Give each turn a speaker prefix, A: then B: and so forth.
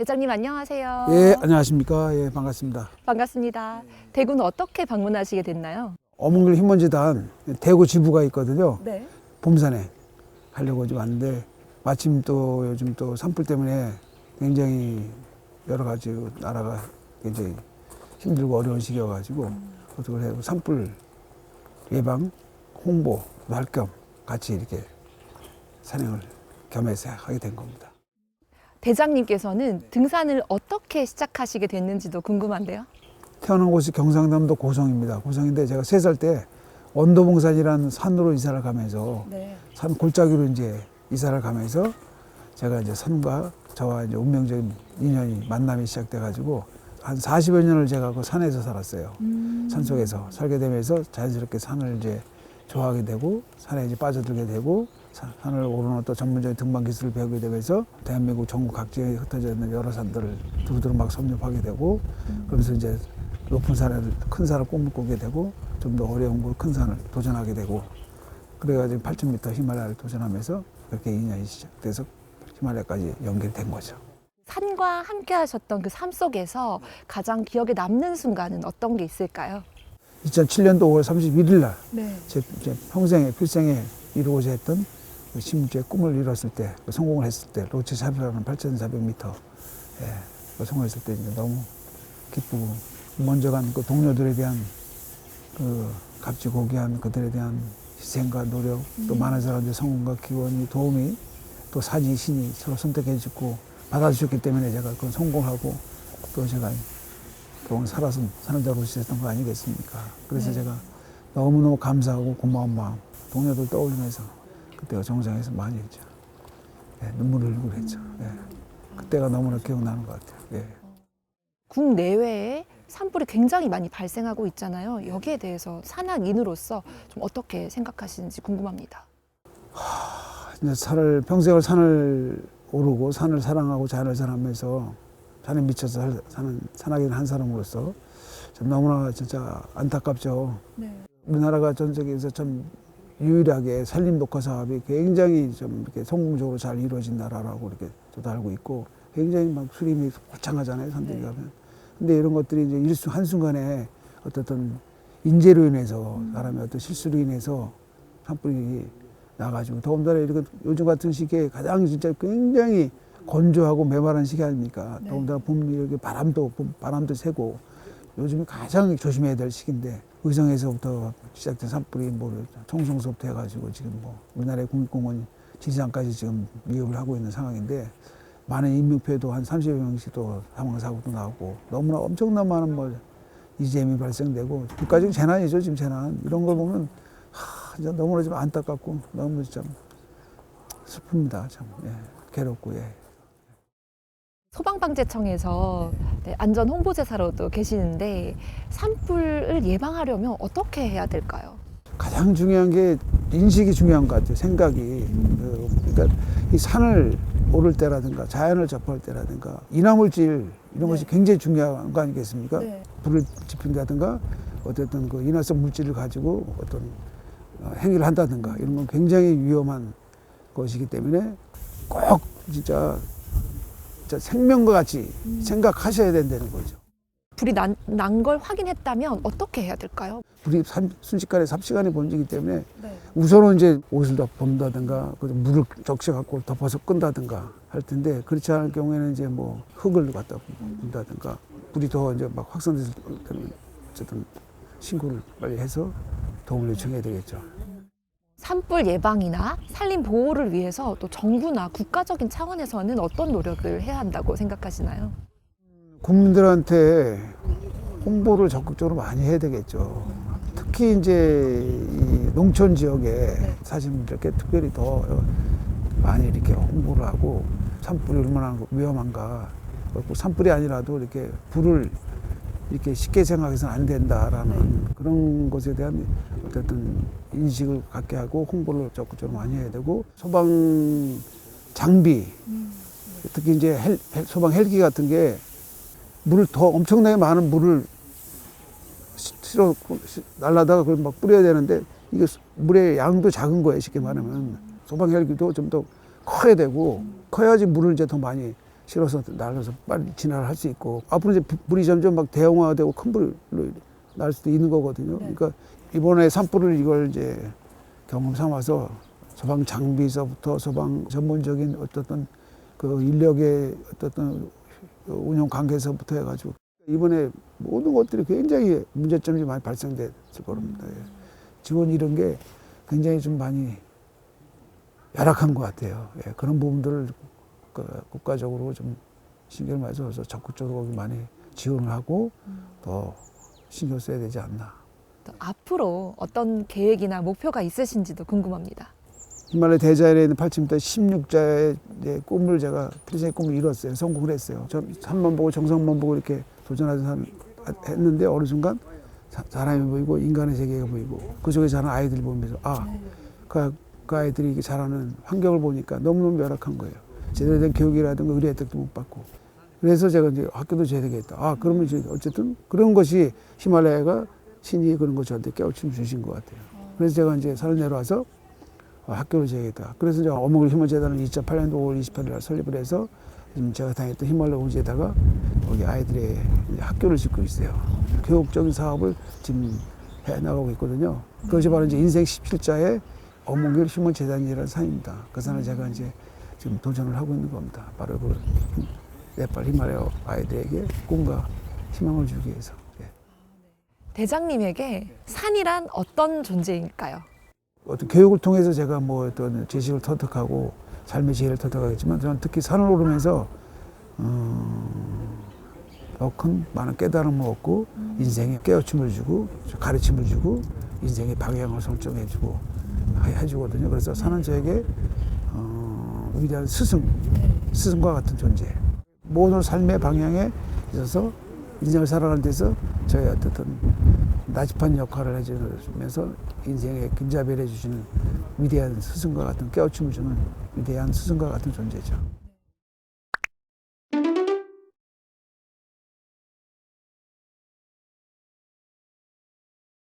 A: 대장님 안녕하세요.
B: 예, 안녕하십니까. 예, 반갑습니다.
A: 반갑습니다. 대구는 어떻게 방문하시게 됐나요?
B: 어몽길 흰먼지단 대구 지부가 있거든요.
A: 네.
B: 봄산에 가려고 좀 왔는데 마침 또 요즘 또 산불 때문에 굉장히 여러 가지 나라가 굉장히 힘들고 어려운 시기여가지고 어떻게 해서 산불 예방 홍보 할 겸 같이 이렇게 산행을 겸해서 하게 된 겁니다.
A: 대장님께서는 등산을 어떻게 시작하시게 됐는지도 궁금한데요.
B: 태어난 곳이 경상남도 고성입니다. 고성인데 제가 3살 때 언도봉산이라는 산으로 이사를 가면서
A: 네.
B: 산 골짜기로 이제 이사를 가면서 제가 이제 산과 저와 이제 운명적인 인연이 만남이 시작돼가지고 한 40여 년을 제가 그 산에서 살았어요. 산 속에서 살게 되면서 자연스럽게 산을 이제 좋아하게 되고 산에 이제 빠져들게 되고 산을 오르는 또 전문적인 등반 기술을 배우게 되면서 대한민국 전국 각지에 흩어져 있는 여러 산들을 두루두루 막 섭렵하게 되고 그러면서 이제 높은 산을 큰 산을 꿈꾸게 되고 좀 더 어려운 큰 산을 도전하게 되고 그래가지고 8,000m 히말라야를 도전하면서 그렇게 인연이 시작돼서 히말라야까지 연결된 거죠.
A: 산과 함께 하셨던 그 삶 속에서 가장 기억에 남는 순간은 어떤 게 있을까요?
B: 2007년도 5월 31일 날
A: 네.
B: 제 평생에 필생에 이루고자 했던 그 심지어 꿈을 이뤘을 때 성공을 했을 때 로체 샤프라는 8,400m 성공했을 때 이제 너무 기쁘고 먼저 간 그 동료들에 대한 그 값지고귀한 그들에 대한 희생과 노력 또 많은 사람들의 성원과 기원이 도움이 또 산이 신이 서로 선택해 주고 받아주셨기 때문에 제가 그건 성공하고 또 제가 그동안 살아서 사는 자로 있었던 거 아니겠습니까? 그래서
A: 네.
B: 제가 너무너무 감사하고 고마운 마음 동료들 떠올리면서 그때가 정상에서 많이 했죠. 예, 눈물을 흘리고 그랬죠. 예. 그때가 너무나 기억나는 것 같아요. 예.
A: 국내외에 산불이 굉장히 많이 발생하고 있잖아요. 여기에 대해서 산악인으로서 좀 어떻게 생각하시는지 궁금합니다.
B: 이제 평생을 산을 오르고 산을 사랑하고 자연을 사랑하면서 산에 미쳐서 사는 산악인 한 사람으로서 참 너무나 진짜 안타깝죠.
A: 네.
B: 우리나라가 전 세계에서 참 유일하게 산림 녹화 사업이 굉장히 좀 이렇게 성공적으로 잘 이루어진 나라라고 이렇게 저도 알고 있고 굉장히 막 수림이 거창하잖아요, 산들이
A: 네.
B: 가면. 근데 이런 것들이 이제 한순간에 어떤 인재로 인해서 사람의 어떤 실수로 인해서 산불이 나가지고 더군다나 이렇게 요즘 같은 시기에 가장 진짜 굉장히 건조하고 메마른 시기 아닙니까?
A: 네.
B: 더군다나 봄 이렇게 바람도 세고 요즘 가장 조심해야 될 시기인데 의성에서부터 시작된 산불이 뭐 청송서부터 해가지고 지금 뭐 우리나라의 국립공원 지리산까지 지금 위협을 하고 있는 상황인데 많은 인명피해도 한 30여 명씩 또 사망사고도 나오고 너무나 엄청난 많은 뭐 이재민이 발생되고 국가적인 재난이죠 지금 재난 이런 걸 보면 진짜 너무나 좀 안타깝고 너무 좀 슬픕니다 참 예, 괴롭고 예.
A: 소방방재청에서 네, 안전 홍보대사로도 계시는데 산불을 예방하려면 어떻게 해야 될까요?
B: 가장 중요한 게 인식이 중요한 것 같아요. 생각이. 그러니까 이 산을 오를 때라든가 자연을 접할 때라든가 인화물질 이런 것이 굉장히 중요한 거 아니겠습니까?
A: 네.
B: 불을 지핀다든가 어쨌든 그 인화성 물질을 가지고 어떤 행위를 한다든가 이런 건 굉장히 위험한 것이기 때문에 꼭 진짜 생명과 같이 생각하셔야 된다는 거죠.
A: 불이 난 걸 확인했다면 어떻게 해야 될까요?
B: 불이 순식간에 삽시간에 번지기 때문에
A: 네.
B: 우선은 이제 옷을 덮는다든가 물을 적셔 갖고 덮어서 끈다든가 할 텐데 그렇지 않을 경우에는 이제 뭐 흙을 갖다 붓는다든가 불이 더 이제 막 확산돼서 어쨌든 신고를 빨리 해서 도움을 요청해야 되겠죠.
A: 산불 예방이나 산림 보호를 위해서 또 정부나 국가적인 차원에서는 어떤 노력을 해야 한다고 생각하시나요?
B: 국민들한테 홍보를 적극적으로 많이 해야 되겠죠. 특히 이제 이 농촌 지역에 사실 이렇게 특별히 더 많이 이렇게 홍보를 하고 산불이 얼마나 위험한가. 산불이 아니라도 이렇게 불을 이렇게 쉽게 생각해서는 안 된다라는 그런 것에 대한 어쨌든 인식을 갖게 하고 홍보를 적극적으로 많이 해야 되고 소방 장비 특히 이제 소방 헬기 같은 게 물을 더 엄청나게 많은 물을 실어 날라다가 그걸 막 뿌려야 되는데 이게 물의 양도 작은 거예요. 쉽게 말하면 소방 헬기도 좀 더 커야 되고 커야지 물을 이제 더 많이 실어서 날려서 빨리 진화를 할 수 있고 앞으로 이제 불이 점점 막 대형화되고 큰 불로 날 수도 있는 거거든요.
A: 네.
B: 그러니까 이번에 산불을 이걸 이제 경험 삼아서 소방 장비서부터 소방 전문적인 어떤 그 인력의 어떤 운영 관계서부터 해가지고 이번에 모든 것들이 굉장히 문제점이 많이 발생됐을 겁니다. 예. 지원 이런 게 굉장히 좀 많이 열악한 것 같아요. 예. 그런 부분들을 국가적으로 좀 신경을 많이 써서 적극적으로 많이 지원을 하고 더 신경 써야 되지 않나.
A: 또 앞으로 어떤 계획이나 목표가 있으신지도 궁금합니다.
B: 히말라야 대자연에 있는 8,000m 16자의 꿈을 제가 필생의 꿈을 이뤘어요. 성공을 했어요. 전 산만 보고 정상만 보고 이렇게 도전하던 했는데 어느 순간 사람이 보이고 인간의 세계가 보이고 그 속에 자란 아이들을 보면서 그 아이들이 자라는 환경을 보니까 너무너무 열악한 거예요. 제대로 된 교육이라든가 의료 혜택도 못 받고. 그래서 제가 이제 학교도 줘야 되겠다. 그러면 이제 어쨌든 그런 것이 히말라야가 신이 그런 거 저한테 깨우침을 주신 것 같아요. 그래서 제가 이제 산을 내려와서 학교를 줘야겠다. 그래서 이제 어몽글 휴먼재단을 2008년도 5월 28일 날 설립을 해서 지금 제가 다녔던 히말라야 우지에다가 거기 아이들의 이제 학교를 짓고 있어요. 교육적인 사업을 지금 해 나가고 있거든요. 그것이 바로 이제 인생 17자의 어몽길 휴먼재단이라는 산입니다. 그 산을 제가 이제 지금 도전을 하고 있는 겁니다. 바로 그 네팔 히말라야 아이들에게 꿈과 희망을 주기 위해서. 예.
A: 대장님에게 산이란 어떤 존재일까요?
B: 어떤 교육을 통해서 제가 뭐 어떤 지식을 터득하고 삶의 지혜를 터득하겠지만 저는 특히 산을 오르면서 더 큰 많은 깨달음을 얻고 인생에 깨우침을 주고 가르침을 주고 인생의 방향을 설정해주고 해주거든요. 그래서 산은 저에게 위대한 스승과 같은 존재. 모든 삶의 방향에 있어서 인생을 살아가는 데서 저의 어떤 나집한 역할을 해주면서 인생의 길잡이를 해주시는 위대한 스승과 같은 깨우침을 주는 위대한 스승과 같은 존재죠.